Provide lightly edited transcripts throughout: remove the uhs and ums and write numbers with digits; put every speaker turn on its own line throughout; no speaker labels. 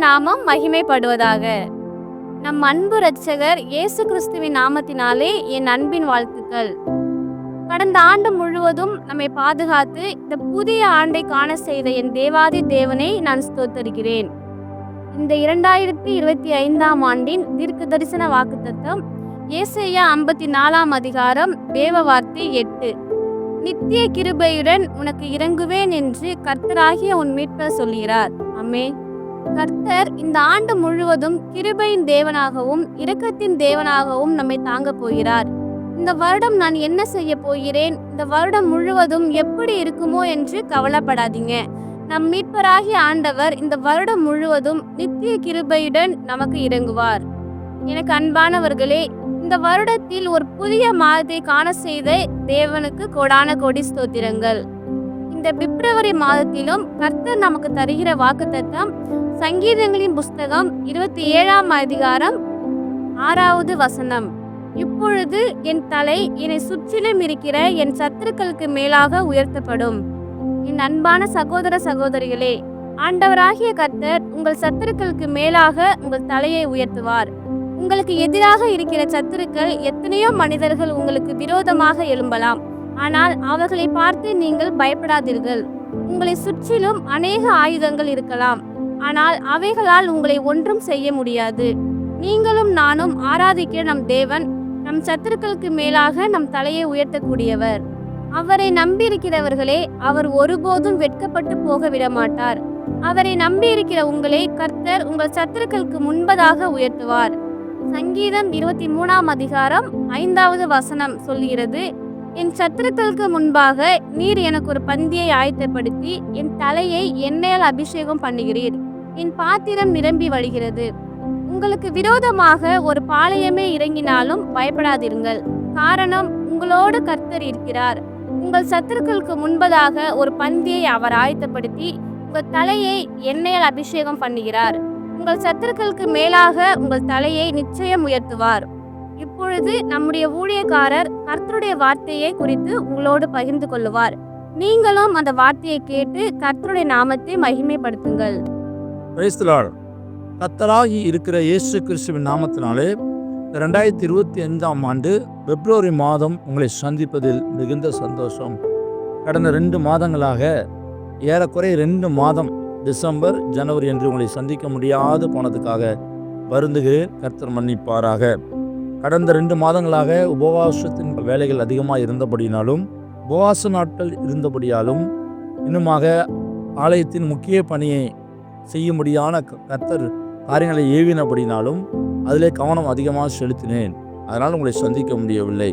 நாமம் மகிமைப்படுவதாக. நம் அன்பு இரட்சகர் இயேசு கிறிஸ்துவின் நாமத்தினாலே என் அன்பின் வாழ்த்துக்கள். கடந்த ஆண்டு முழுவதும் நம்மை பாதுகாத்து இந்த புதிய ஆண்டை காண செய்த என் தேவாதி தேவனை நான் ஸ்தோத்தரிக்கிறேன். இந்த 2025ஆம் ஆண்டின் தீர்க்க தரிசன வாக்குத்தத்தம் ஏசாயா 54ஆம் அதிகாரம் தேவ வார்த்தை 8. நித்திய கிருபையுடன் உனக்கு இறங்குவேன் என்று கர்த்தராகிய உன் மீட்பர் சொல்கிறார். ஆமென். கர்த்தர் இந்த ஆண்டு முழுவதும் கிருபையின் தேவனாகவும் இரக்கத்தின் தேவனாகவும் நம்மை தாங்க போகிறார். இந்த வருடம் நான் என்ன செய்ய போகிறேன், இந்த வருடம் முழுவதும் எப்படி இருக்குமோ என்று கவலைப்படாதீங்க. நம் மீட்பராகிய ஆண்டவர் இந்த வருடம் முழுவதும் நித்திய கிருபையுடன் நமக்கு இறங்குவார். எனக்கு அன்பானவர்களே, இந்த வருடத்தில் ஒரு புதிய மாதத்தை காண செய்த தேவனுக்கு கோடான கோடி ஸ்தோத்திரங்கள். இந்த பிப்ரவரி மாதத்திலும் கர்த்தர் நமக்கு தருகிற வாக்குத்தத்தம் சங்கீதங்களின் புஸ்தகம் 27ஆம் அதிகாரம் 6வது வசனம். இப்பொழுது என் தலை என்னை சுற்றிலும் இருக்கிற என் சத்துருக்களுக்கு மேலாக உயர்த்தப்படும். என் அன்பான சகோதர சகோதரிகளே, ஆண்டவராகிய கர்த்தர் உங்கள் சத்துருக்களுக்கு மேலாக உங்கள் தலையை உயர்த்துவார். உங்களுக்கு எதிராக இருக்கிற சத்துருக்கள் எத்தனையோ மனிதர்கள் உங்களுக்கு விரோதமாக எழும்பலாம். ஆனால் அவர்களை பார்த்து நீங்கள் பயப்படாதீர்கள். உங்களை சுற்றிலும் அநேக ஆயுதங்கள் இருக்கலாம். ஆனால் அவைகளால் உங்களை ஒன்றும் செய்ய முடியாது. நீங்களும் நானும் ஆராதிக்கிற நம் தேவன் நம் சத்துருக்களுக்கு மேலாக நம் தலையை உயர்த்தக்கூடியவர். அவரை நம்பியிருக்கிறவர்களே, அவர் ஒருபோதும் வெட்கப்பட்டு போக விடமாட்டார். அவரை நம்பியிருக்கிற உங்களை கர்த்தர் உங்கள் சத்துருக்களுக்கு முன்பதாக உயர்த்துவார். சங்கீதம் 23ஆம் அதிகாரம் 5வது வசனம் சொல்கிறது, என் சத்துருக்களுக்கு முன்பாக நீர் எனக்கு ஒரு பந்தியை ஆயத்தப்படுத்தி என் தலையை எண்ணெயால் அபிஷேகம் பண்ணுகிறீர். என் பாத்திரம் நிரம்பி வழிகிறது. உங்களுக்கு விரோதமாக ஒரு பாளையமே இறங்கினாலும் பயப்படாதிருங்கள். காரணம், உங்களோடு கர்த்தர் இருக்கிறார். உங்கள் சத்துருக்களுக்கு முன்பதாக ஒரு பந்தியை அவர் ஆயத்தப்படுத்தி உங்கள் தலையை எண்ணெயால் அபிஷேகம் பண்ணுகிறார். உங்கள் சத்துருக்களுக்கு மேலாக உங்கள் தலையை நிச்சயம் உயர்த்துவார். இப்பொழுது நம்முடைய ஊழியக்காரர் கர்த்தருடைய வார்த்தையை குறித்து உங்களோடு பகிர்ந்து கொள்ளுவார். நீங்களும் அந்த வார்த்தையை கேட்டு கர்த்தருடைய நாமத்தை மகிமைப்படுத்துங்கள்.
கர்த்தராகி இருக்கிற இயேசு கிறிஸ்துவின் நாமத்தினாலே 2025ஆம் ஆண்டு பிப்ரவரி மாதம் உங்களை சந்திப்பதில் மிகுந்த சந்தோஷம். கடந்த 2 மாதங்களாக ஏறக்குறைய 2 மாதம் டிசம்பர் ஜனவரி என்று உங்களை சந்திக்க முடியாது போனதுக்காக வருந்துகிறேன். கர்த்தர் மன்னிப்பாராக. கடந்த 2 மாதங்களாக உபவாசத்தின் வேலைகள் அதிகமாக இருந்தபடினாலும் உபவாச நாட்கள் இருந்தபடியாலும் இன்னுமாக ஆலயத்தின் முக்கிய பணியை செய்யும்படியான கர்த்தர் காரியங்களை ஏவினபடினாலும் அதிலே கவனம் அதிகமாக செலுத்தினேன். அதனால் உங்களை சந்திக்க முடியவில்லை.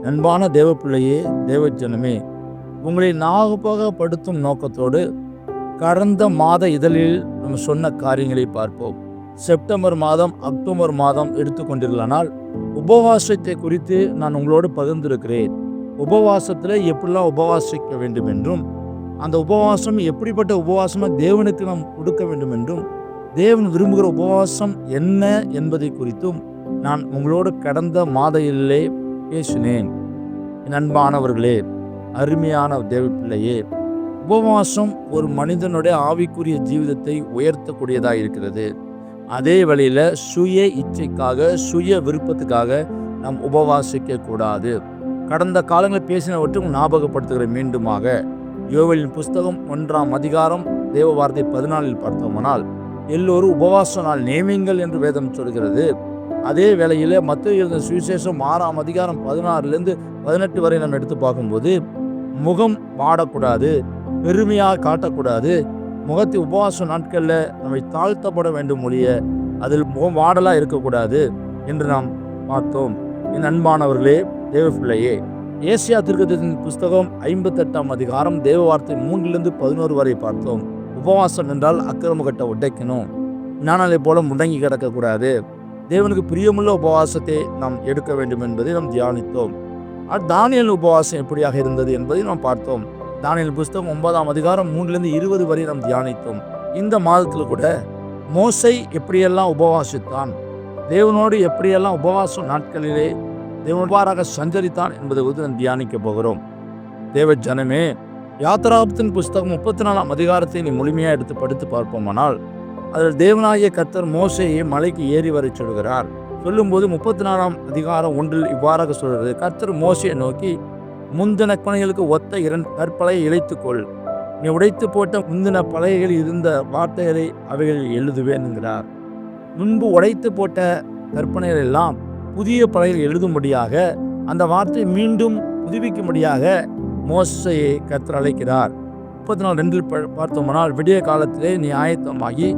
அன்பான தேவ பிள்ளையே, தேவ ஜனமே, உங்களை ஞாபகப்படுத்தும் நோக்கத்தோடு கடந்த மாத இதழில் நம்ம சொன்ன காரியங்களை பார்ப்போம். செப்டம்பர் மாதம், அக்டோபர் மாதம் எடுத்துக்கொண்டிருந்தால் உபவாசத்தை குறித்து நான் உங்களோடு பகிர்ந்திருக்கிறேன். உபவாசத்தில் எப்படிலாம் உபவாசிக்க வேண்டும் என்றும், அந்த உபவாசம் எப்படிப்பட்ட உபவாசமாக தேவனுக்கு நாம் கொடுக்க வேண்டும் என்றும், தேவன் விரும்புகிற உபவாசம் என்ன என்பதை குறித்தும் நான் உங்களோடு கடந்த மாதையிலே பேசினேன். என் அன்பானவர்களே, அருமையான தேவ பிள்ளையே, உபவாசம் ஒரு மனிதனுடைய ஆவிக்குரிய ஜீவிதத்தை உயர்த்தக்கூடியதாக இருக்கிறது. அதே வழியில் சுய இச்சைக்காக, சுய விருப்பத்துக்காக நாம் உபவாசிக்க கூடாது. கடந்த காலங்களில் பேசினவற்றை ஞாபகப்படுத்துகிற மீண்டுமாக யோவேலின் புஸ்தகம் 1ஆம் அதிகாரம் தேவ வார்த்தை 14 பார்த்தோமானால், எல்லோரும் உபவாச நாள் நேமிங்கள் என்று வேதம் சொல்கிறது. அதே வேளையில் மத்தேயு எழுதின சுவிசேஷம் 6ஆம் அதிகாரம் 16லேருந்து 18 வரை நம்ம எடுத்து பார்க்கும்போது, முகம் வாடக்கூடாது, பெருமையாக காட்டக்கூடாது, முகத்தை உபவாச நாட்களில் நம்மை தாழ்த்தப்பட வேண்டும் ஒழிய அதில் முகம் வாடலாக இருக்கக்கூடாது என்று நாம் பார்த்தோம். என் அன்பானவர்களே, தேவ பிள்ளையே, ஏசாயா தீர்க்கதரிசியின் புஸ்தகம் 58ஆம் அதிகாரம் தேவ வார்த்தை 3லிருந்து 11 வரை பார்த்தோம். உபவாசம் என்றால் அக்கிரம கட்டை உடைக்கணும், நானாலை போல முடங்கி கிடக்கக்கூடாது, தேவனுக்கு பிரியமுள்ள உபவாசத்தை நாம் எடுக்க வேண்டும் என்பதை நாம் தியானித்தோம். தானியேல் உபவாசம் எப்படியாக இருந்தது என்பதை நாம் பார்த்தோம். தானியேல் புஸ்தகம் 9ஆம் அதிகாரம் 3லிருந்து 20 வரை நாம் தியானித்தோம். இந்த மாதத்தில் கூட மோசே எப்படியெல்லாம் உபவாசித்தான், தேவனோடு எப்படியெல்லாம் உபவாச நாட்களிலே தேவன்பாராக சஞ்சரித்தான் என்பதை குறித்து நாம் தியானிக்க போகிறோம். தேவ ஜனமே, யாத்திராகமத்தின் புஸ்தகம் 34ஆம் அதிகாரத்தை நீ முழுமையாக எடுத்து படித்து பார்ப்போமானால், அதில் தேவனாகிய கர்த்தர் மோசேயை மலைக்கு ஏறி வரச் சொல்கிறார். சொல்லும்போது 34ஆம் அதிகாரம் 1 இவ்வாறாக சொல்கிறது. கர்த்தர் மோசேயை நோக்கி, முந்தின பலகைகளுக்கு ஒத்த 2 கற்பலகையை இழைத்துக்கொள். நீ உடைத்து போட்ட முந்தின பலகைகள் இருந்த வார்த்தைகளை அவைகளில் எழுதுவேன் என்கிறார். முன்பு உடைத்து போட்ட கற்பனைகள் எல்லாம் புதிய பலகைகள் எழுதும்படியாக, அந்த வார்த்தையை மீண்டும் புதுப்பிக்கும்படியாக மோசேயை கர்த்தர் அழைக்கிறார். 34:2 பார்த்தோம்னால், விடிய காலத்திலே நீ ஆயத்தமாகி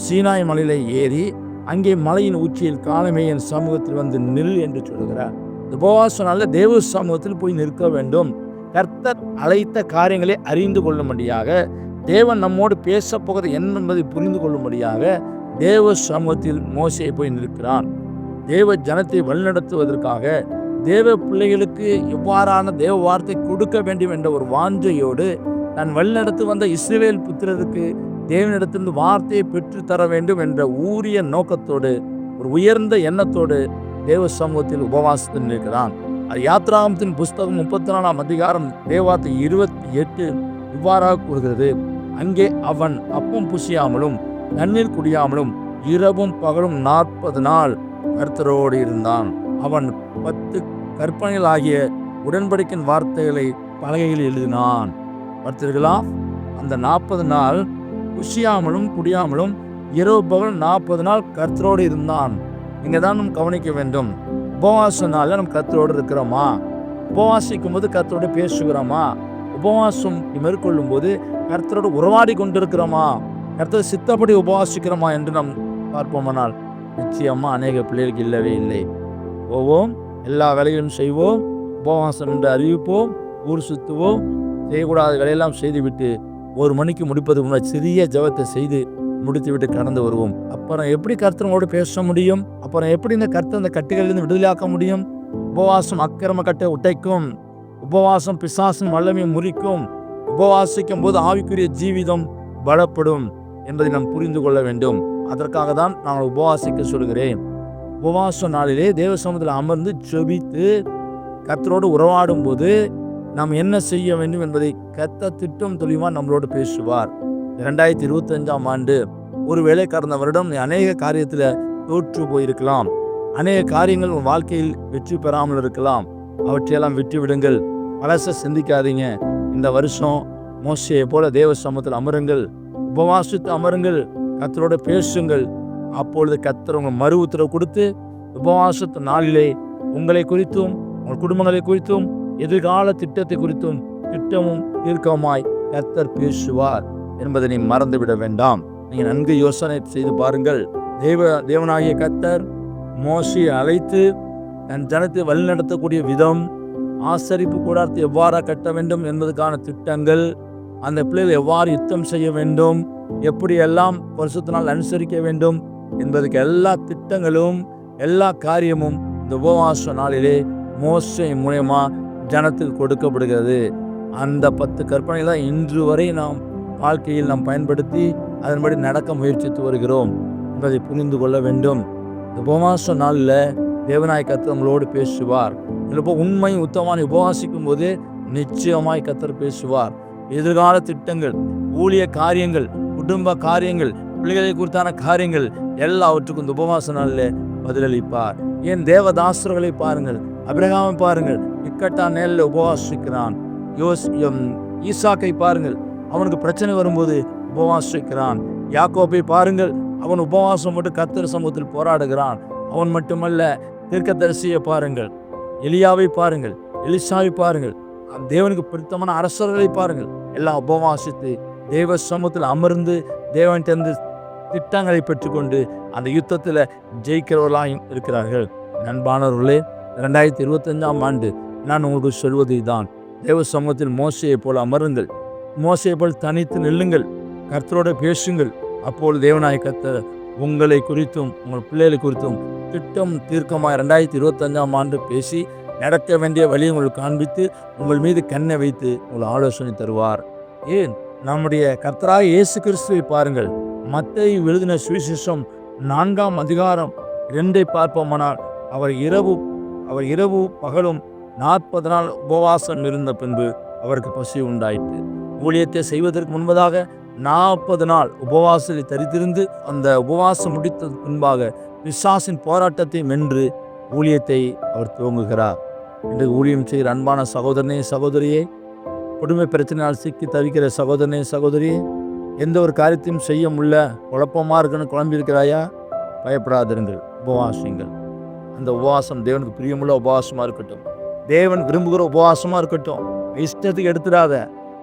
சீனாய் மலையிலே ஏறி அங்கே மலையின் உச்சியில் காலமே என் சமூகத்தில் வந்து நில் என்று சொல்கிறார். உபவாசனால தேவ சமூகத்தில் போய் நிற்க வேண்டும். கர்த்தர் அழைத்த காரியங்களை அறிந்து கொள்ளும்படியாக, தேவன் நம்மோடு பேசப் போவது என்ன என்பதை புரிந்து கொள்ளும்படியாக தேவ சமூகத்தில் மோசே போய் நிற்கிறான். தேவ ஜனத்தை வழிநடத்துவதற்காக, தேவ பிள்ளைகளுக்கு எவ்வாறான தேவ வார்த்தை கொடுக்க வேண்டும் என்ற ஒரு வாஞ்சையோடு, நான் வழிநடத்தி வந்த இஸ்ரவேல் புத்திரருக்கு தேவனிடத்திலிருந்து வார்த்தையை பெற்று தர வேண்டும் என்ற ஊரிய நோக்கத்தோடு, ஒரு உயர்ந்த எண்ணத்தோடு தேவ சமூகத்தில் உபவாசத்தில் நிற்கிறான். அது யாத்ராகமத்தின் புஸ்தகம் 34ஆம் அதிகாரம் தேவார்த்தை 28 இவ்வாறாக கூறுகிறது. அங்கே அவன் அப்பம் புசியாமலும் தண்ணீர் குடியாமலும் இரவும் பகலும் 40 நாள் கர்த்தரோடு இருந்தான். அவன் 10 கற்பனைகள் ஆகிய உடன்படிக்கையின் வார்த்தைகளை பலகையில் எழுதினான். பார்த்தீர்களா? அந்த 40 நாள் குசியாமலும் குடியாமலும் இரவு பகல் 40 நாள் கர்த்தரோடு இருந்தான். இங்கே தான் நம்ம கவனிக்க வேண்டும். உபவாசனால நம்ம கர்த்தரோடு இருக்கிறோமா? உபவாசிக்கும் போது கர்த்தரோடு பேசுகிறோமா? உபவாசம் மேற்கொள்ளும் போது கர்த்தரோடு உறவாடி கொண்டிருக்கிறோமா? கர்த்தர் சித்தப்படி உபவாசிக்கிறோமா என்று நாம் பார்ப்போமானால், நிச்சயமா அநேக பிள்ளைகளுக்கு இல்லவே இல்லை. போவோம், எல்லா வேலைகளும் செய்வோம், உபவாசம் என்று அறிவிப்போம், ஊர் சுற்றுவோம், செய்யக்கூடாத வேலையெல்லாம் செய்துவிட்டு 1 மணிக்கு முடிப்பது முன்னாடி சிறிய ஜெபத்தை செய்து முடித்துவிட்டு கடந்து வருவோம். அப்புறம் எப்படி கர்த்தரோடு பேச முடியும்? அப்புறம் எப்படி இந்த கர்த்தர் இந்த கட்டுகளிலிருந்து விடுதலையாக்க முடியும்? உபவாசம் அக்கிரம கட்டை உடைக்கும். உபவாசம் பிசாசின் வல்லமையை முறிக்கும். உபவாசிக்கும் போது ஆவிக்குரிய ஜீவிதம் பலப்படும் என்பதை நாம் புரிந்து கொள்ள வேண்டும். அதற்காக தான் நான் உபவாசிக்க சொல்கிறேன். உபவாச நாளிலே தேவ சமூகத்தில் அமர்ந்து ஜெபித்து கர்த்தரோடு உறவாடும் போது நாம் என்ன செய்ய வேண்டும் என்பதை கர்த்தர் திட்டம் தெளிவாக நம்மளோடு பேசுவார். 2025ஆம் ஆண்டு, ஒருவேளை கடந்த வருடம் நீ அநேக காரியத்தில் தோற்று போயிருக்கலாம். அநேக காரியங்கள் உன் வாழ்க்கையில் வெற்றி பெறாமல் இருக்கலாம். அவற்றையெல்லாம் விட்டு விடுங்கள். பழச சிந்திக்காதீங்க. இந்த வருஷம் மோசேயை போல தேவ சமூகத்தில் அமருங்கள், உபவாசித்து அமருங்கள், கர்த்தரோடு பேசுங்கள். அப்பொழுது கர்த்தர் உங்கள் மறு உத்தரவு கொடுத்து உபவாசத்து நாளிலே உங்களை குறித்தும் உங்கள் குடும்பங்களை குறித்தும் எதிர்கால திட்டத்தை குறித்தும் திட்டமும் தீர்க்கமாய் கர்த்தர் பேசுவார் என்பதை நீ மறந்துவிட வேண்டாம். நீங்கள் நன்கு யோசனை செய்து பாருங்கள். தேவனாகிய கர்த்தர் மோசேயை அழைத்து தன் ஜனத்தை வழிநடத்தக்கூடிய விதம், ஆசரிப்பு கூடாரத்தை எவ்வாறு கட்ட வேண்டும் என்பதற்கான திட்டங்கள், அந்த பிள்ளைகள் எவ்வாறு யுத்தம் செய்ய வேண்டும், எப்படி எல்லாம் வருஷத்தினால் அனுசரிக்க வேண்டும் என்பதற்கு எல்லா திட்டங்களும் எல்லா காரியமும் இந்த உபவாச நாளிலே மோசே மூலமா ஜனத்தில் கொடுக்கப்படுகிறது. அந்த 10 கற்பனைகளை தான் இன்று வரை நாம் வாழ்க்கையில் நாம் பயன்படுத்தி அதன்படி நடக்க முயற்சித்து வருகிறோம் என்பதை புரிந்து கொள்ள வேண்டும். இந்த உபவாச நாளில் தேவனாய் கர்த்தர் உங்களோடு பேசுவார். இப்போ உண்மை உத்தமான உபவாசிக்கும் போது நிச்சயமாய் கர்த்தர் பேசுவார். எதிர்கால திட்டங்கள், ஊழிய காரியங்கள், குடும்ப காரியங்கள், பிள்ளைகளை குறித்தான காரியங்கள் எல்லாவற்றுக்கும் இந்த உபவாச நாளில் பதிலளிப்பார். ஏன் தேவதாசர்களை பாருங்கள், அபிரகாமை பாருங்கள், இக்கட்டான நேரில் உபவாசிக்கிறான். ஈசாக்கை பாருங்கள், அவனுக்கு பிரச்சனை வரும்போது உபவாசிக்கிறான். யாக்கோபை பாருங்கள், அவன் உபவாசம் மட்டும் கர்த்தர் சமூகத்தில் போராடுகிறான். அவன் மட்டுமல்ல, தீர்க்கதரிசியை பாருங்கள், எலியாவை பாருங்கள், எலிசாவை பாருங்கள், தேவனுக்கு பிடித்தமான அரசர்களை பாருங்கள். எல்லாம் உபவாசித்து தேவ சமூகத்தில் அமர்ந்து தேவன்கிட்ட திட்டங்களை பெற்றுக்கொண்டு அந்த யுத்தத்தில் ஜெயிக்கிறவர்களாக இருக்கிறார்கள். நண்பானவர்களே, 2025ஆம் ஆண்டு நான் உங்களுக்கு சொல்வது தான். தேவ சமூகத்தில் மோசேயை போல் அமருங்கள், மோசேயை போல் தனித்து நில்லுங்கள், கர்த்தரோடு பேசுங்கள். அப்போது தேவனாய் கர்த்தர் உங்களை குறித்தும் உங்கள் பிள்ளைகளை குறித்தும் திட்டம் தீர்க்கமாக 2025ஆம் ஆண்டு பேசி நடக்க வேண்டிய வழியை உங்களுக்கு காண்பித்து உங்கள் மீது கண்ணை வைத்து உங்கள் ஆலோசனை தருவார். ஏன் நம்முடைய கர்த்தராகிய இயேசு கிறிஸ்துவை பாருங்கள். மத்தேயு எழுதின சுவிசேஷம் 4ஆம் அதிகாரம் 2 பார்ப்போமானால், அவர் இரவு பகலும் 40 நாள் உபவாசம் இருந்த பின்பு அவருக்கு பசி உண்டாயிற்று. ஊழியத்தை செய்வதற்கு முன்பதாக 40 நாள் உபவாசத்தை தரித்திருந்து அந்த உபவாசம் முடித்த பின்பாக பிசாசின் போராட்டத்தை வென்று ஊழியத்தை அவர் துவங்குகிறார். இன்று ஊழியம் செய்கிற அன்பான சகோதரனே சகோதரியே, குடும்ப பிரச்சனையால் சிக்கி தவிக்கிற சகோதரனே சகோதரியே, எந்த ஒரு காரியத்தையும் செய்ய முடியல, குழப்பமாக இருக்குன்னு குழம்பி இருக்கிறாயா? பயப்படாதிருங்கள், உபவாசிங்கள். அந்த உபவாசம் தேவனுக்கு பிரியமுள்ள உபவாசமாக இருக்கட்டும், தேவன் விரும்புகிற உபவாசமாக இருக்கட்டும். இஷ்டத்துக்கு எடுத்துடாத.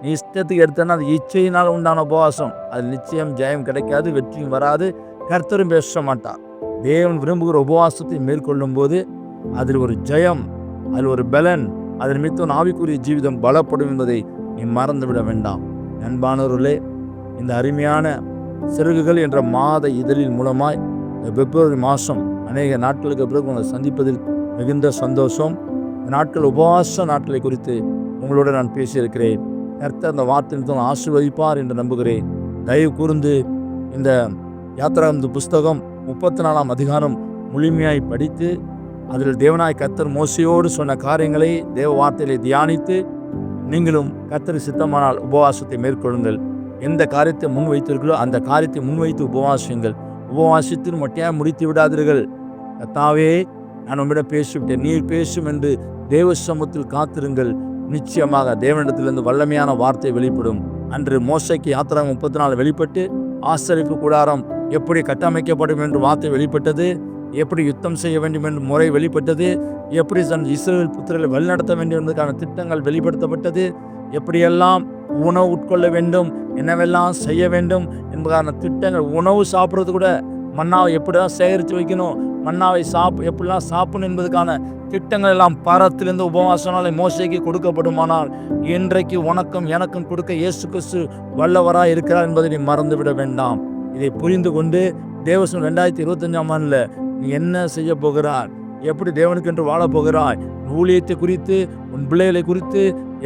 நீ இஷ்டத்துக்கு எடுத்தனா அது இச்சையினால் உண்டான உபவாசம். அது நிச்சயம் ஜெயம் கிடைக்காது, வெற்றியும் வராது, கர்த்தரும் பேச மாட்டார். தேவன் விரும்புகிற உபவாசத்தை மேற்கொள்ளும் போது அதில் ஒரு ஜெயம், அதில் ஒரு பலன், அதன் மித்த ஆவிக்குரிய ஜீவிதம் பலப்படும் என்பதை நீ மறந்துவிட வேண்டாம். அன்பானவர்களே, இந்த அருமையான சிறகுகள் என்ற மாத இதழின் மூலமாய் இந்த பிப்ரவரி மாதம் அநேக நாட்களுக்கு பிறகு உங்களை சந்திப்பதில் மிகுந்த சந்தோஷம். இந்த நாட்கள் உபவாச நாட்களை குறித்து உங்களோடு நான் பேசியிருக்கிறேன். கர்த்தர் அந்த வார்த்தையின் ஆசீர்வதிப்பார் என்று நம்புகிறேன். தயவு கூர்ந்து இந்த யாத்திராகம புஸ்தகம் 34ஆம் அதிகாரம் முழுமையாய் படித்து அதில் தேவனாய் கர்த்தர் மோசையோடு சொன்ன காரியங்களை தேவ வார்த்தையிலே தியானித்து நீங்களும் கர்த்தர் சித்தமானால் உபவாசத்தை மேற்கொள்ளுங்கள். எந்த காரியத்தை முன் வைத்தீர்களோ அந்த காரியத்தை முன்வைத்து உபவாசியுங்கள். உபவாசித்து மொட்டையாக முடித்து விடாதீர்கள். கர்த்தாவே, நான் உம்மிடம் பேசிவிட்டேன், நீர் பேசும் என்று தேவ சமூகத்தில் காத்திருங்கள். நிச்சயமாக தேவனிடத்திலிருந்து வல்லமையான வார்த்தை வெளிப்படும். அன்று மோசைக்கு யாத்திராகமம் 34 வெளிப்பட்டு ஆசரிப்பு கூடாரம் எப்படி கட்டமைக்கப்படும் என்று வார்த்தை வெளிப்பட்டது, எப்படி யுத்தம் செய்ய வேண்டும் என்று முறை வெளிப்பட்டது, எப்படி இஸ்ரவேல் புத்திரர்களை வழிநடத்த வேண்டும் என்பதற்கான திட்டங்கள் வெளிப்படுத்தப்பட்டது, எப்படியெல்லாம் உணவு உட்கொள்ள வேண்டும், என்னவெல்லாம் செய்ய வேண்டும் என்பதான திட்டங்கள். உணவு சாப்பிட்றது கூட மன்னாவை எப்படிதான் சேகரித்து வைக்கணும், மன்னாவை எப்படிலாம் சாப்பிடணும் என்பதற்கான திட்டங்கள் எல்லாம் பரத்திலிருந்து உபவாசனாலே மோசைக்கு கொடுக்கப்படுமானால் இன்றைக்கு உனக்கும் எனக்கும் கொடுக்க இயேசு கிறிஸ்து வல்லவராய் இருக்கிறார் என்பதை நீ மறந்துவிட வேண்டாம். இதை புரிந்து கொண்டு தேவசம் 2025ஆம் ஆண்டில் நீ என்ன செய்ய போகிறார், எப்படி தேவனுக்கு என்று வாழப் போகிறாய், ஊழியத்தை குறித்து உன் பிள்ளைகளை குறித்து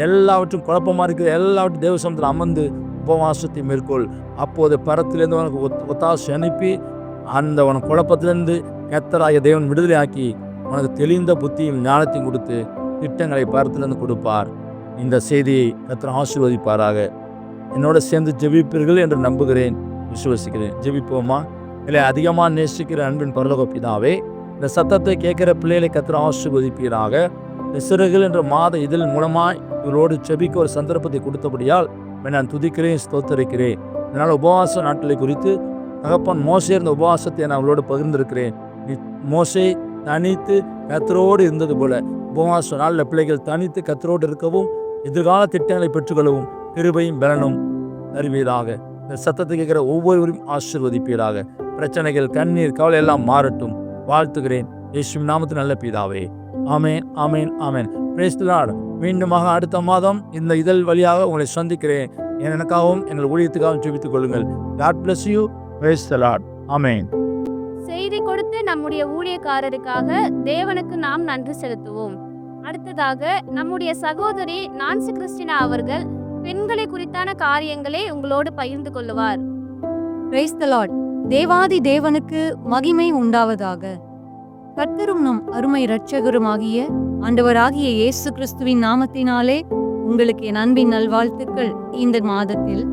எல்லாவற்றும் குழப்பமாக இருக்கிற எல்லாவற்றும் தேவசமத்தில் அமர்ந்து உபவாசத்தை மேற்கொள். அப்போது பரத்திலிருந்து உனக்கு ஒத்தாசை அனுப்பி அந்த உனக்கு குழப்பத்திலிருந்து கர்த்தராகிய தேவன் விடுதலை ஆக்கி உனக்கு தெளிந்த புத்தியும் ஞானத்தையும் கொடுத்து திட்டங்களை பரத்திலிருந்து கொடுப்பார். இந்த செய்தியை கர்த்தர் ஆசீர்வதிப்பாராக. என்னோட சேர்ந்து ஜெபிப்பீர்கள் என்று நம்புகிறேன், விசுவசிக்கிறேன். ஜெபிப்போமா? இல்லை, அதிகமாக நேசிக்கிற அன்பின் பரலோக பிதாவே, இந்த சத்தத்தை கேட்கிற பிள்ளைகளை கர்த்தர் ஆசீர்வதிப்பீராக. இந்த சிறகுகள் என்ற மாத இதழ் மூலமாய் இவரோடு ஜெபிக்க ஒரு சந்தர்ப்பத்தை கொடுத்தபடியால் நான் துதிக்கிறேன், ஸ்தோத்தரிக்கிறேன். இதனால் உபவாச நாட்களை குறித்து தகப்பன் மோசே இருந்த உபவாசத்தை நான் அவளோடு பகிர்ந்திருக்கிறேன். மோசே தனித்து கர்த்தரோடு இருந்தது போல உபவாச நாளில் பிள்ளைகள் தனித்து கர்த்தரோடு இருக்கவும் எதிர்கால திட்டங்களை பெற்றுக்கொள்ளவும் கிருபையும் பலனும் தருவீராக. இந்த சத்தத்தை கேட்கிற ஒவ்வொருவரையும் ஆசீர்வதிப்பீராக. பிரச்சனைகள், கண்ணீர், கவலை எல்லாம் மாறட்டும். வாழ்த்துகிறேன் இயேசுவின் நாமத்தில் நல்ல பிதாவே. ஆமேன், ஆமேன், ஆமேன். Praise the lord. மீண்டுமாக அடுத்த மாதம் இந்த இதழ் வழியாக உங்களை சந்திக்கிறேன். எனக்காகவும் எங்கள் ஊழியத்துக்காகவும் ஜெபித்துக் கொள்ளுங்கள். God bless you. Praise the lord. ஆமேன்.
செய்தி கொடுத்து நம்முடைய ஊழியக்காரருக்காக தேவனுக்கு நாம் நன்றி செலுத்துவோம். அடுத்ததாக நம்முடைய சகோதரி நான்சி கிறிஸ்டினா அவர்கள் பெண்களை குறித்தான காரியங்களை உங்களோடு பகிர்ந்து கொள்ளுவார்.
Price the Lord. தேவாதி தேவனுக்கு மகிமை உண்டாவதாக. கர்த்தரும் நம் அருமை இரட்சகருமாகிய ஆண்டவராகிய இயேசு கிறிஸ்துவின் நாமத்தினாலே உங்களுக்கு என் அன்பின் நல்வாழ்த்துக்கள். இந்த மாதத்தில்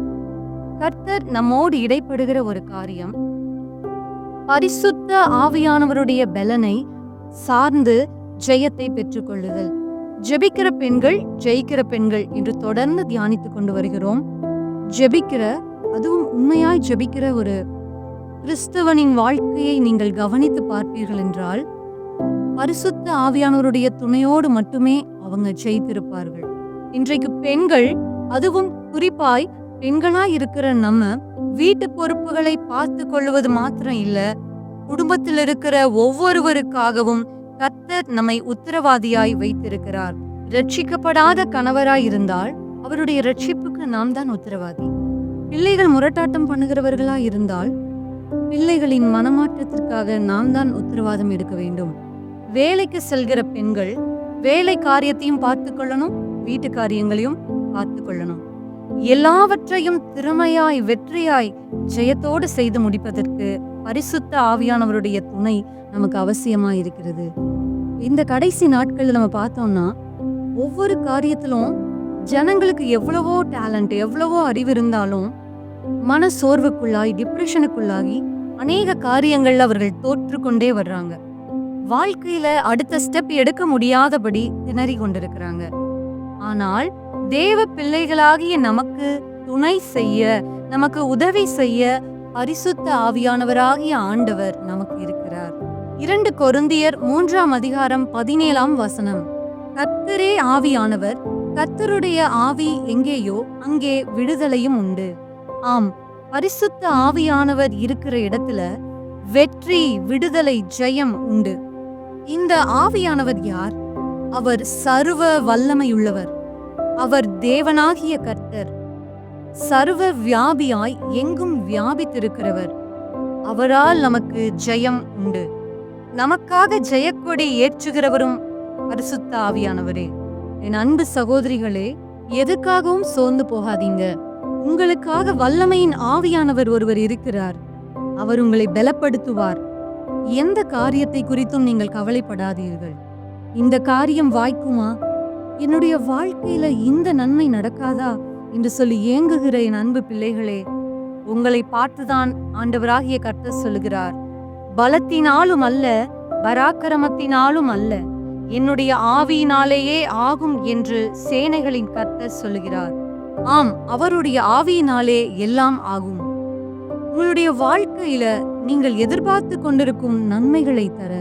கர்த்தர் நம்மோடு இடைப்படுகிற ஒரு காரியம், பரிசுத்த ஆவியானவருடைய பலனை சார்ந்து ஜெயத்தை பெற்றுக்கொள்ளுதல். ஜெபிக்கிற பெண்கள் ஜெயிக்கிற பெண்கள் என்று தொடர்ந்து தியானித்துக் கொண்டு வருகிறோம். ஜெபிக்கிற, அதுவும் உண்மையாய் ஜெபிக்கிற ஒரு கிறிஸ்தவனின் வாழ்க்கையை நீங்கள் கவனித்து பார்ப்பீர்கள் என்றால் பரிசுத்த ஆவியானவருடைய துணையோடு மட்டுமே அவங்க ஜெயித்திருப்பார்கள். இன்றைக்கு பெண்கள், அதுவும் குறிப்பாய் பெண்களாய் இருக்கிற நம்ம வீட்டு பொறுப்புகளை பார்த்து கொள்வது மாத்திரம் இல்ல, குடும்பத்தில் இருக்கிற ஒவ்வொருவருக்காகவும் கர்த்தர் நம்மை உத்தரவாதியாய் வைத்திருக்கிறார். ரட்சிக்கப்படாத கணவராய் இருந்தால் அவருடைய ரட்சிப்புக்கு நாம் தான் உத்தரவாதி. பிள்ளைகள் முரட்டாட்டம் பண்ணுகிறவர்களாய் இருந்தால் பிள்ளைகளின் மனமாற்றத்திற்காக நாம் தான் உத்தரவாதம் எடுக்க வேண்டும். வேலைக்கு செல்கிற பெண்கள் வேலை காரியத்தையும் பார்த்து கொள்ளணும், வீட்டு காரியங்களையும் பார்த்து கொள்ளணும். எல்லாவற்றையும் திறமையாய் வெற்றியாய் ஜெயத்தோடு செய்து முடிப்பதற்கு பரிசுத்த ஆவியானவருடைய துணை நமக்கு அவசியமா இருக்கிறது. இந்த கடைசி நாட்கள்ல நம்ம பார்த்தோம்னா ஒவ்வொரு காரியத்திலும் ஜனங்களுக்கு எவ்வளவோ டேலண்ட், எவ்வளவோ அறிவு இருந்தாலும் மன சோர்வுக்குள்ளாய் டிப்ரெஷனுக்குள்ளாகி அநேக காரியங்கள்ல அவர்கள் தோற்றுக்கொண்டே வர்றாங்க. வாழ்க்கையில அடுத்த ஸ்டெப் எடுக்க முடியாதபடி திணறி கொண்டிருக்கிறாங்க. ஆனால் தேவ பிள்ளைகளாகிய நமக்கு துணை செய்ய, நமக்கு உதவி செய்ய பரிசுத்த ஆவியானவராகிய ஆண்டவர் நமக்கு இருக்கிறார். 2 கொரிந்தியர் 3ஆம் அதிகாரம் 17ஆம் வசனம். கர்த்தரே ஆவியானவர், கர்த்தருடைய ஆவி எங்கேயோ அங்கே விடுதலையும் உண்டு. ஆம், பரிசுத்த ஆவியானவர் இருக்கிற இடத்துல வெற்றி, விடுதலை, ஜெயம் உண்டு. இந்த ஆவியானவர் யார்? அவர் சர்வ வல்லமையுள்ளவர். அவர் தேவனாகிய கர்த்தர், சர்வ வியாபியாய் எங்கும் வியாபித்திருக்கிறவர். அவரால் நமக்கு ஜெயம் உண்டு. நமக்காக ஜெயக்கொடி ஏற்றுகிறவரும் பரிசுத்த ஆவியானவரே. என் அன்பு சகோதரிகளே, எதுக்காகவும் சோர்ந்து போகாதீங்க. உங்களுக்காக வல்லமையின் ஆவியானவர் ஒருவர் இருக்கிறார். அவர் உங்களை பலப்படுத்துவார். எந்த காரியத்தை குறித்தும் நீங்கள் கவலைப்படாதீர்கள். இந்த காரியம் வாய்க்குமா, என்னுடைய வாழ்க்கையில இந்த நன்மை நடக்காதா என்று சொல்லி ஏங்குகிற என் அன்பு பிள்ளைகளே, உங்களை பார்த்துதான் ஆண்டவராகிய கர்த்தர் சொல்லுகிறார், பலத்தினாலும் அல்ல, பராக்கிரமத்தினாலும் அல்ல, என்னுடைய ஆவியினாலேயே ஆகும் என்று சேனைகளின் கர்த்தர் சொல்லுகிறார். ஆம், அவருடைய ஆவியினாலே எல்லாம் ஆகும். உங்களுடைய வாழ்க்கையில நீங்கள் எதிர்பார்த்து கொண்டிருக்கும் நன்மைகளை தர,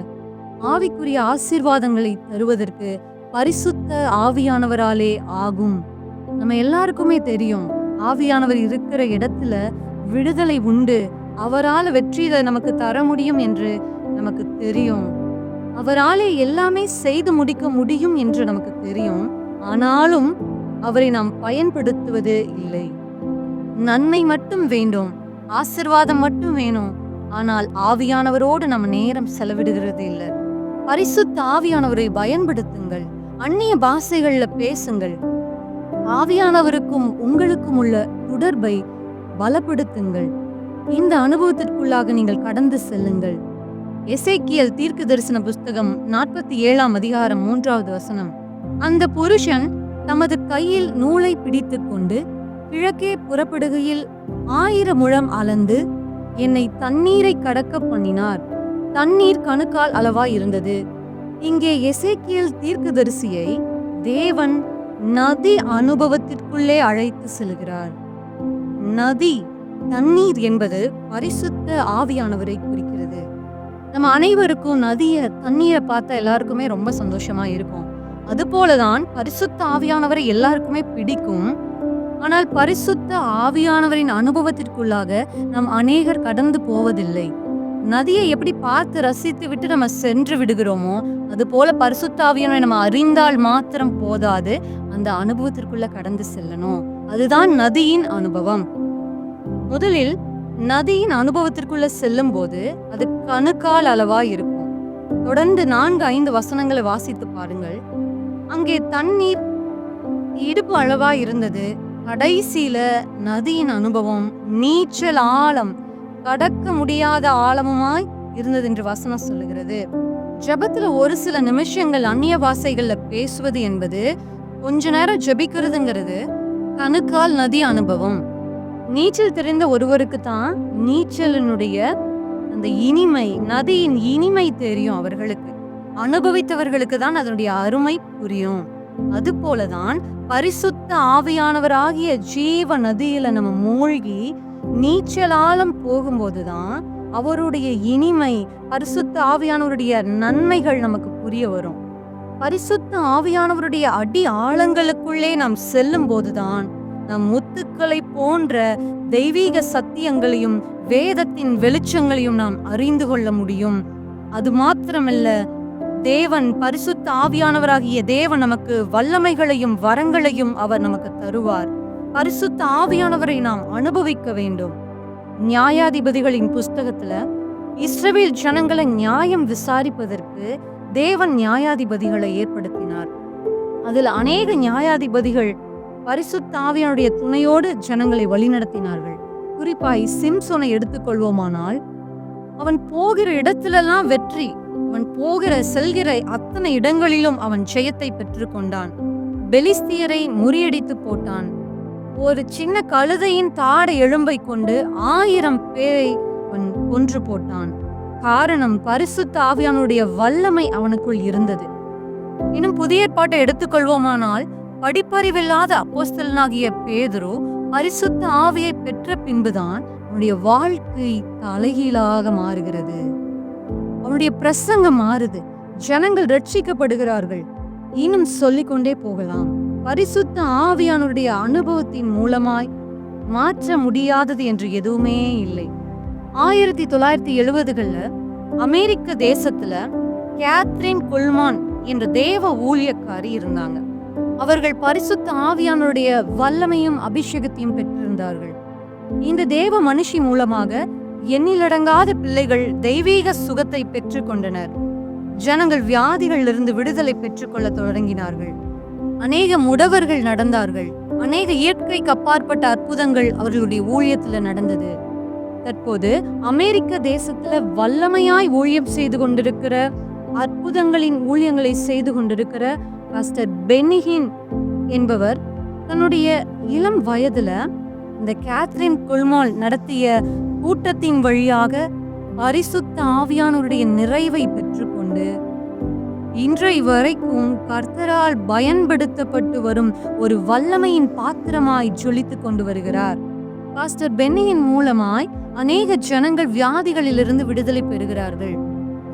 ஆவிக்குரிய ஆசீர்வாதங்களை தருவதற்கு பரிசுத்த ஆவியானவராலே ஆகும். நம்ம எல்லாருக்குமே தெரியும், ஆவியானவர் இருக்கிற இடத்துல விடுதலை உண்டு. அவரால் வெற்றியை நமக்கு தர முடியும் என்று நமக்கு தெரியும். அவராலே எல்லாமே செய்து முடிக்க முடியும் என்று நமக்கு தெரியும். ஆனாலும் அவரை நாம் பயன்படுத்துவது இல்லை. நன்மை மட்டும் வேண்டும், ஆசீர்வாதம் மட்டும் வேணும். ஆனால் ஆவியானவரோடு நம்ம நேரம் செலவிடுகிறது இல்லை. பரிசுத்த ஆவியானவரை பயன்படுத்துங்கள். அந்நிய பாஷைகள்ல பேசுங்கள். ஆவியானவருக்கும் உங்களுக்கும் உள்ள தொடர்பை பலப்படுத்துங்கள். இந்த அனுபவத்திற்குள்ளாக நீங்கள் கடந்து செல்லுங்கள். எசேக்கியேல் தீர்க்க தரிசன புஸ்தகம் 47ஆம் அதிகாரம் 3வது வசனம். அந்த புருஷன் தமது கையில் நூலை பிடித்துக் கொண்டு கிழக்கே புறப்படுகையில் 1000 முழம் அளந்து என்னை தண்ணீரை கடக்க பண்ணினார். தண்ணீர் கணுக்கால் அளவாய் இருந்தது. இங்கே எசேக்கியேல் தீர்க்கதரிசியை தேவன் நதி அனுபவத்திற்குள்ளே அழைத்து செல்கிறார். நதி, தண்ணீர் என்பது பரிசுத்த ஆவியானவரை குறிக்கிறது. நம்ம அனைவருக்கும் தண்ணீரை பார்த்தா எல்லாருக்குமே ரொம்ப சந்தோஷமா இருக்கும். அதுபோலதான் பரிசுத்த ஆவியானவரை எல்லாருக்குமே பிடிக்கும். ஆனால் பரிசுத்த ஆவியானவரின் அனுபவத்திற்குள்ளாக நாம் அநேகர் கடந்து போவதில்லை. நதியை எப்படி பார்த்து ரசித்து விட்டு நம்ம சென்று விடுகிறோமோ, அது போல பரிசுத்த ஆவியானவரை நம்ம அறிந்தால் மாத்திரம் போதாது, அந்த அனுபவத்திற்குள்ள கடந்து செல்லணும். அதுதான் நதியின் அனுபவம். முதலில் நதியின் அனுபவத்திற்குள்ள செல்லும் போது அது கணுக்கால் அளவா இருக்கும். தொடர்ந்து 4-5 வசனங்களை வாசித்து பாருங்கள். அங்கே தண்ணீர் இடுப்பு அளவா இருந்தது. கடைசியில நதியின் அனுபவம் நீச்சல் ஆழம், கடக்க முடியாத ஆழமுமாய் இருந்தது என்று வசனம் சொல்லுகிறது. ஜெபத்துல ஒரு சில நிமிஷங்கள் அந்நிய பாஷைகள்ல பேசுவது என்பது, கொஞ்ச நேரம் ஜெபிக்கிறதுங்கிறது கணுக்கால் நதி அனுபவம். நீச்சல் தெரிந்த ஒருவருக்கு தான் நீச்சலினுடைய அந்த இனிமை, நதியின் இனிமை தெரியும். அவர்களுக்கு அனுபவித்தவர்களுக்கு தான் அதனுடைய அருமை புரியும். அது போலதான் பரிசுத்த ஆவியானவராகிய ஜீவ நதியில நம்ம மூழ்கி நீச்சலாலம் போகும்போதுதான் அவருடைய இனிமை, பரிசுத்த ஆவியானவருடைய நன்மைகள் நமக்கு புரிய வரும். பரிசுத்த ஆவியானவருடைய அடி ஆழங்களுக்குள்ளே நாம் செல்லும் போதுதான் நம் முத்துக்களை போன்ற தெய்வீக சத்தியங்களையும் வேதத்தின் வெளிச்சங்களையும் நாம் அறிந்து கொள்ள முடியும். அது மாத்திரமல்ல, தேவன், பரிசுத்த ஆவியானவராகிய தேவன் நமக்கு வல்லமைகளையும் வரங்களையும் அவர் நமக்கு தருவார். பரிசுத்த ஆவியானவரை நாம் அனுபவிக்க வேண்டும். நியாயாதிபதிகளின் புஸ்தகத்துல இஸ்ரவேல் ஜனங்களை நியாயம் விசாரிப்பதற்கு தேவன் நியாயாதிபதிகளை ஏற்படுத்தினார். அதில் அநேக நியாயாதிபதிகள் பரிசுத்த ஆவியானுடைய துணையோடு ஜனங்களை வழிநடத்தினார்கள். குறிப்பாய் சிம்சோனை எடுத்துக்கொள்வோமானால், அவன் போகிற இடத்திலெல்லாம் வெற்றி. அவன் செல்கிற அத்தனை இடங்களிலும் அவன் ஜெயத்தை பெற்றுக்கொண்டான். பெலிஸ்தியரை முறியடித்து போட்டான். ஒரு சின்ன கழுதையின் தாடை எலும்பை கொண்டு 1000 பேரை கொன்று போட்டான். காரணம், பரிசுத்த ஆவியானுடைய வல்லமை அவனுக்குள் இருந்தது. இன்னும் புதிய ஏற்பாட்டை எடுத்துக்கொள்வோமானால், படிப்பறிவில்லாத அப்போஸ்தலனாகிய பேதுரு பரிசுத்த ஆவியை பெற்ற பின்புதான் அவனுடைய வாழ்க்கை தலைகீழாக மாறுகிறது. அவனுடைய பிரசங்கம் மாறுது. ஜனங்கள் ரட்சிக்கப்படுகிறார்கள். இன்னும் சொல்லிக்கொண்டே போகலாம். பரிசுத்த ஆவியானுடைய அனுபவத்தின் மூலமாய் மாற்ற முடியாதது என்று எதுவுமே இல்லை. 1970களில் அமெரிக்க தேசத்துல கேத்ரின் குல்மான் என்ற தேவ ஊழியக்காரி இருந்தாங்க. அவர்கள் பரிசுத்த ஆவியானுடைய வல்லமையும் அபிஷேகத்தையும் பெற்றிருந்தார்கள். இந்த தேவ மனுஷி மூலமாக எண்ணிலடங்காத பிள்ளைகள் தெய்வீக சுகத்தை பெற்று கொண்டனர். ஜனங்கள் வியாதிகளிலிருந்து விடுதலை பெற்றுக்கொள்ள தொடங்கினார்கள். அநேக முடவர்கள் நடந்தார்கள். அநேக இயற்கைக்கு அப்பாற்பட்ட அற்புதங்கள் அவர்களுடைய ஊழியத்துல நடந்தது. தற்போது அமெரிக்க தேசத்துல வல்லமையாய் ஊழியம் செய்து கொண்டிருக்கிற, அற்புதங்களின் ஊழியங்களை செய்து கொண்டிருக்கிற பாஸ்டர் பென்னிஹின் என்பவர் தன்னுடைய இளம் வயதுல இந்த கேத்ரின் குல்மான் நடத்திய கூட்டத்தின் வழியாக பரிசுத்த ஆவியானுடைய நிறைவை பெற்றுக்கொண்டு இன்றை வரைக்கும் கர்த்தரால் பயன்படுத்தப்பட்டு வரும் ஒரு வல்லமையின் பாத்திரமாய் ஜொலித்து கொண்டு வருகிறார். பாஸ்டர் பென்னியின் மூலமாய் அநேக ஜனங்கள் வியாதிகளிலிருந்து விடுதலை பெறுகிறார்கள்.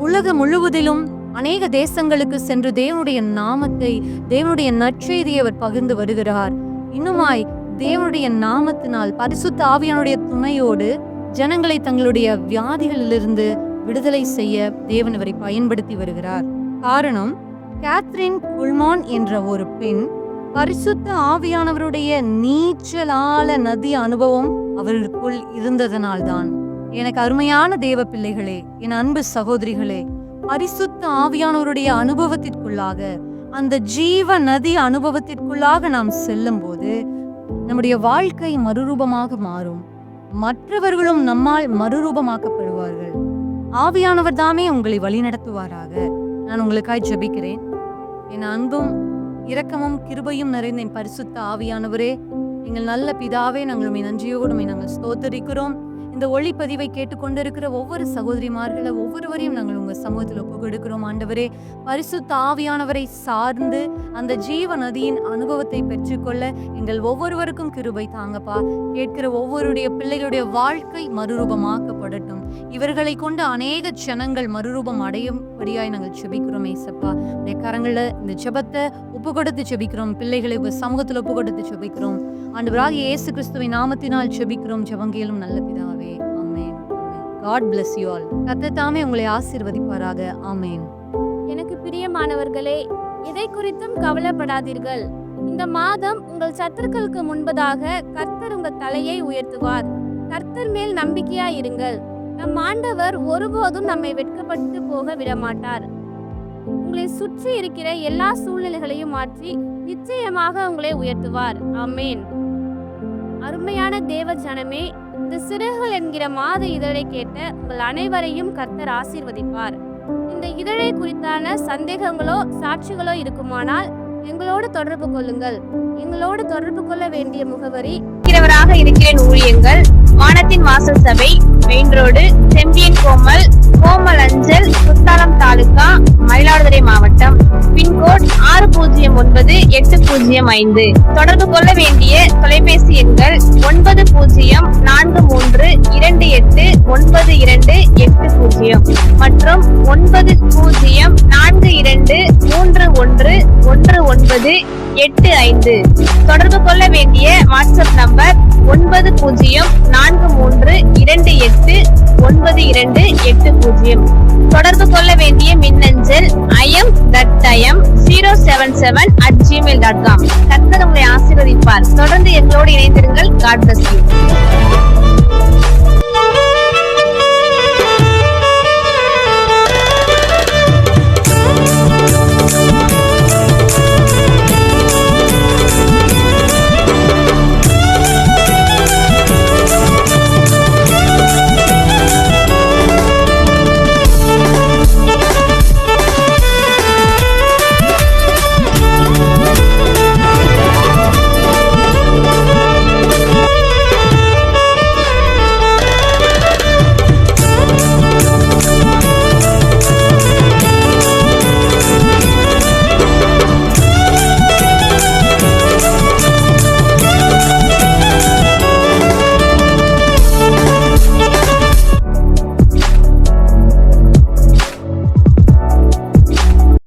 உலகம் முழுவதிலும் அநேக தேசங்களுக்கு சென்று தேவனுடைய நாமத்தை, தேவனுடைய நற்செய்தியை அவர் பகிர்ந்து வருகிறார். இன்னுமாய் தேவனுடைய நாமத்தினால் பரிசுத்த ஆவியானுடைய துணையோடு ஜனங்களை தங்களுடைய வியாதிகளிலிருந்து விடுதலை செய்ய தேவன் அவரை பயன்படுத்தி வருகிறார். காரணம், கேத்ரின் குல்மான் என்ற ஒரு பெண் பரிசுத்த ஆவியானவருடைய நீச்சலால நதி அனுபவம் அவர்களுக்குள் இருந்ததனால்தான். எனக்கு அருமையான தேவ பிள்ளைகளே, என் அன்பு சகோதரிகளே, பரிசுத்த ஆவியானவருடைய அனுபவத்திற்குள்ளாக, அந்த ஜீவ நதி அனுபவத்திற்குள்ளாக நாம் செல்லும் போது நம்முடைய வாழ்க்கை மறுரூபமாக மாறும். மற்றவர்களும் நம்மால் மறுரூபமாக்கப்படுவார்கள். ஆவியானவர் தாமே உங்களை வழிநடத்துவாராக. நான் உங்களுக்காய் ஜெபிக்கிறேன். என் அன்பும் இரக்கமும் கிருபையும் நிறைந்த என் பரிசுத்த ஆவியானவரே, எங்கள் நல்ல பிதாவே, நாங்கள் நன்றியோடு நாங்கள் ஸ்தோத்தரிக்கிறோம். இந்த ஒளிப்பதிவை கேட்டுக்கொண்டிருக்கிற ஒவ்வொரு சகோதரிமார்களை ஒவ்வொருவரையும் நாங்கள் உங்கள் சமூகத்தில் ஒப்புக்கொடுக்கிறோம். ஆண்டவரே, பரிசுத்த ஆவியானவரை சார்ந்து அந்த ஜீவ நதியின் அனுபவத்தை பெற்றுக்கொள்ள எங்கள் ஒவ்வொருவருக்கும் கிருபை தாங்கப்பா. கேட்கிற ஒவ்வொருடைய பிள்ளைகளுடைய வாழ்க்கை மறுரூபமாக்கப்படட்டும். இவர்களை கொண்டு அநேக ஜனங்கள் மறுரூபம் அடையும்படியாய் நாங்கள் செபிக்கிறோம். ஏசப்பா, உடைய கரங்களில் இந்த ஜெபத்தை ஒப்பு கொடுத்து செபிக்கிறோம். பிள்ளைகளை உங்கள் சமூகத்தில் ஒப்பு கொடுத்து செபிக்கிறோம். ஆண்டவராகிய இயேசு கிறிஸ்துவின் நாமத்தினால் செபிக்கிறோம். ஜெபங்கேலும் நல்ல பிதாவே. ஆமென். God bless you all. கர்த்தர் தாமே உங்களை ஆசீர்வதிப்பாராக. ஆமென்.
எனக்கு பிரியமானவர்களே, எதை குறித்தும் கவலைப்படாதீர்கள். இந்த மாதம் உங்கள் சத்துருக்களுக்கு முன்பதாக கர்த்தர் உங்கள் தலையை உயர்த்துவார். கர்த்தர் மேல் நம்பிக்கையாய் இருங்கள். நம் ஆண்டவர் ஒருபோதும் நம்மை வெட்கப்பட்டு போக விடமாட்டார். உங்களை சுற்றி இருக்கிற எல்லா சூழ்நிலைகளையும் மாற்றி நிச்சயமாக உங்களை உயர்த்துவார். ஆமென். அருமையான தேவ ஜனமே, இந்த சிறகுகள் என்கிற மாத இதழை கேட்ட உங்கள் அனைவரையும் கர்த்தர் ஆசீர்வதிப்பார். இந்த இதழை குறித்தான சந்தேகங்களோ சாட்சிகளோ இருக்குமானால் எங்களோடு தொடர்பு கொள்ளுங்கள். எங்களோடு தொடர்பு கொள்ள வேண்டிய முகவரி: இருக்கிறேன் ஊழியங்கள், வானத்தின் வாசல் சபை, மெயின் ரோடு, செம்பியன் கோமல் அஞ்சல், குத்தாலம் தாலுகா, மயிலாடுதுறை மாவட்டம். பின்கோட் 609805. தொடர்பு கொள்ள வேண்டிய தொலைபேசி எண்கள் 9042289280 மற்றும் 9042311985. தொடர்பு கொள்ள வேண்டிய வாட்ஸ்அப் நம்பர் 9043289280. தொடர்பு கொள்ள வேண்டிய மின்னஞ்சல் iam.im077@gmail.com. கர்த்தர் உங்களை ஆசீர்வதிப்பார். தொடர்ந்து எங்களோடு இணைந்திருங்கள். God bless you.